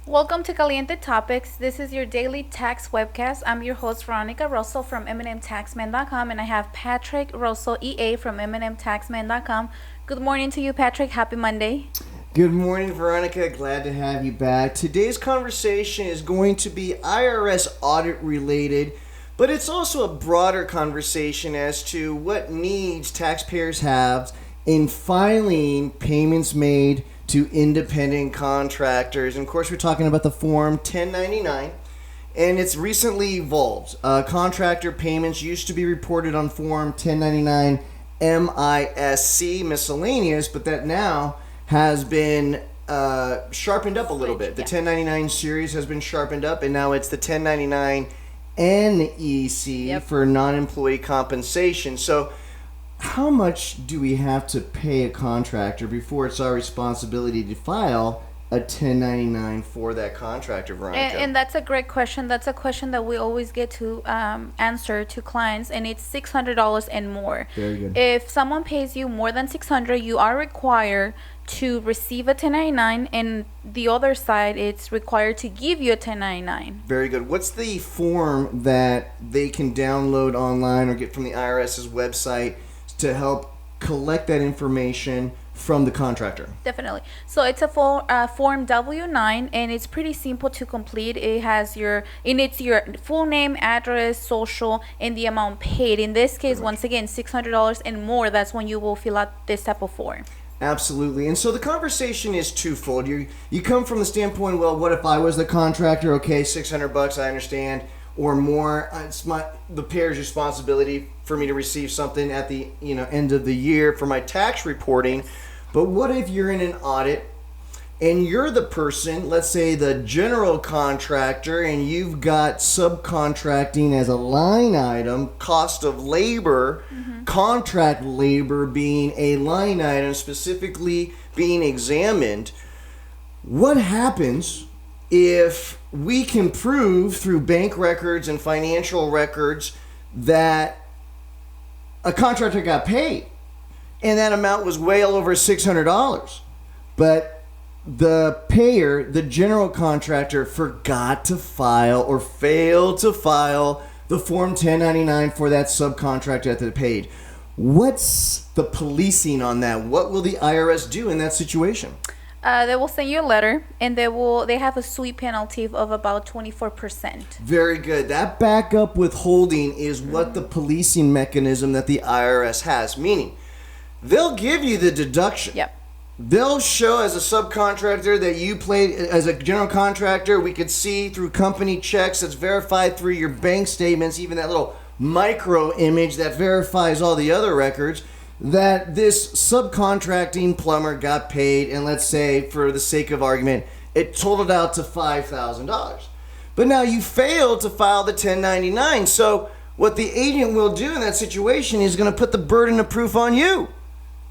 Welcome to Caliente Topics. This is your daily tax webcast. I'm your host, Veronica Russell from MMTAXMAN.com, and I have Patrick Russell, EA from MMTAXMAN.com. Good morning to you, Patrick. Happy Monday. Good morning, Veronica. Glad to have you back. Today's conversation is going to be IRS audit related, but it's also a broader conversation as to what needs taxpayers have in filing payments made to independent contractors. And of course, we're talking about the Form 1099, and it's recently evolved. Contractor payments used to be reported on Form 1099 MISC, miscellaneous, but that now has been sharpened up a little bit. The 1099 series has been sharpened up, and now it's the 1099 NEC for non-employee compensation. So how much do we have to pay a contractor before it's our responsibility to file a 1099 for that contractor, Veronica? And that's a great question. That's a question that we always get to answer to clients, and it's $600 and more. Very good. If someone pays you more than $600, you are required to receive a 1099, and the other side, it's required to give you a 1099. Very good. What's the form that they can download online or get from the IRS's website to help collect that information from the contractor? Definitely. So it's a form W9, and it's pretty simple to complete. It has your full name, address, social, and the amount paid. In this case, once again, $600 and more. That's when you will fill out this type of form. Absolutely. And so the conversation is twofold. You come from the standpoint, well, what if I was the contractor? Okay, $600, I understand, or more. It's the payer's responsibility for me to receive something at the end of the year for my tax reporting. But what if you're in an audit and you're the person, let's say the general contractor, and you've got subcontracting as a line item, cost of labor, contract labor being a line item specifically being examined? What happens if we can prove through bank records and financial records that a contractor got paid and that amount was way over $600, but the payer, the general contractor, forgot to file or failed to file the Form 1099 for that subcontractor that they paid? What's the policing on that? What will the IRS do in that situation? They will send you a letter, and they have a sweep penalty of about 24%. Very good. That backup withholding is what the policing mechanism that the IRS has, meaning they'll give you the deduction. Yep. They'll show as a subcontractor that you played as a general contractor. We could see through company checks that's verified through your bank statements, even that little micro image that verifies all the other records, that this subcontracting plumber got paid, and let's say, for the sake of argument, it totaled out to $5,000. But now you failed to file the 1099. So what the agent will do in that situation is going to put the burden of proof on you.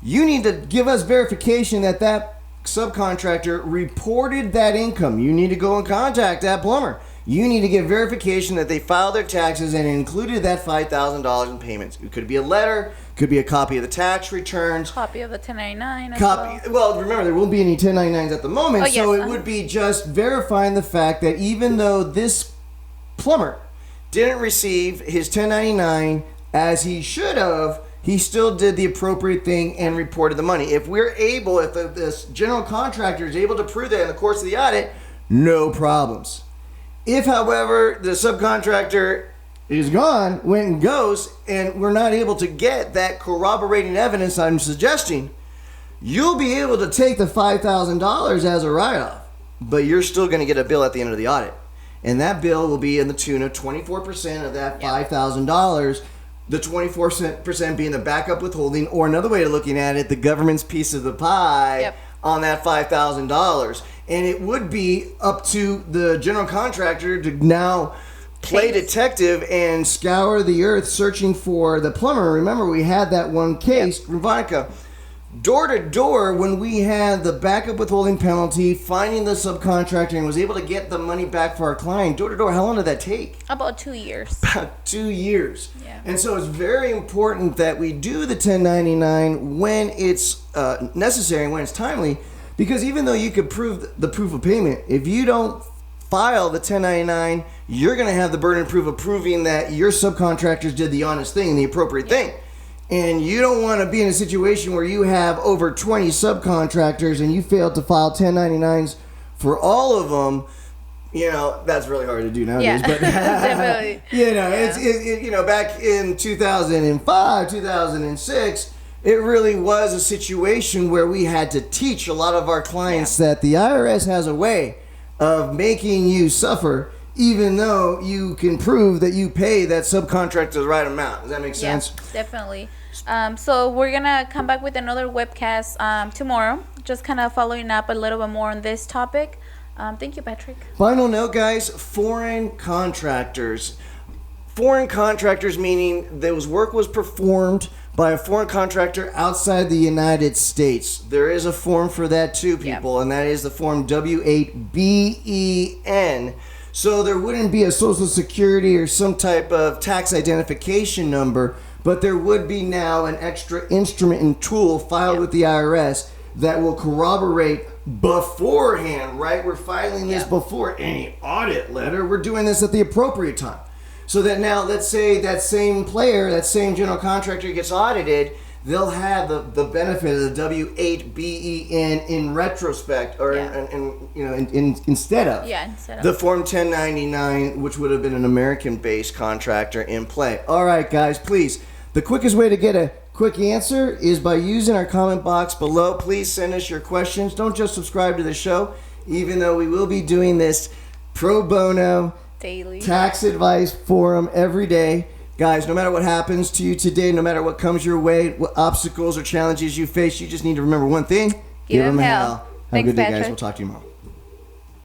You need to give us verification that that subcontractor reported that income. You need to go and contact that plumber. You need to get verification that they filed their taxes and included that $5,000 in payments. It could be a letter, could be a copy of the tax returns. Copy of the 1099 as well. Well, remember, there won't be any 1099s at the moment, so it would be just verifying the fact that even though this plumber didn't receive his 1099 as he should have, he still did the appropriate thing and reported the money. If this general contractor is able to prove that in the course of the audit, no problems. If, however, the subcontractor is gone, went and goes, and we're not able to get that corroborating evidence I'm suggesting, you'll be able to take the $5,000 as a write-off, but you're still going to get a bill at the end of the audit. And that bill will be in the tune of 24% of that $5,000, the 24% being the backup withholding, or another way of looking at it, the government's piece of the pie on that $5,000. And it would be up to the general contractor to now play detective and scour the earth searching for the plumber. Remember, we had that one case, Veronica, door to door, when we had the backup withholding penalty, finding the subcontractor, and was able to get the money back for our client. Door to door, how long did that take? About 2 years. About 2 years. Yeah. And so it's very important that we do the 1099 when it's necessary and when it's timely, Because even though you could prove the proof of payment, if you don't file the 1099, you're going to have the burden of proof of proving that your subcontractors did the honest thing and the appropriate thing. And you don't want to be in a situation where you have over 20 subcontractors and you failed to file 1099s for all of them. You know, that's really hard to do nowadays. Yeah, but definitely. You know, you know, back in 2005, 2006, it really was a situation where we had to teach a lot of our clients that the IRS has a way of making you suffer, even though you can prove that you pay that subcontractor the right amount. Does that make sense? Yeah, definitely. So we're gonna come back with another webcast tomorrow, just kind of following up a little bit more on this topic. Thank you, Patrick. Final note, guys, foreign contractors. Foreign contractors meaning those work was performed by a foreign contractor outside the United States. There is a form for that too, people, and that is the form W8BEN. So there wouldn't be a social security or some type of tax identification number, but there would be now an extra instrument and tool filed with the IRS that will corroborate beforehand, right? We're filing this before any audit letter. We're doing this at the appropriate time. So that now, let's say that same player, that same general contractor gets audited, they'll have the benefit of the W8BEN in retrospect, or instead of the Form 1099, which would have been an American-based contractor in play. All right, guys, please. The quickest way to get a quick answer is by using our comment box below. Please send us your questions. Don't just subscribe to the show, even though we will be doing this pro bono daily tax advice forum every day. Guys, no matter what happens to you today, no matter what comes your way, what obstacles or challenges you face, you just need to remember one thing. Give them hell. Have a good day, guys. Patrick. We'll talk to you tomorrow.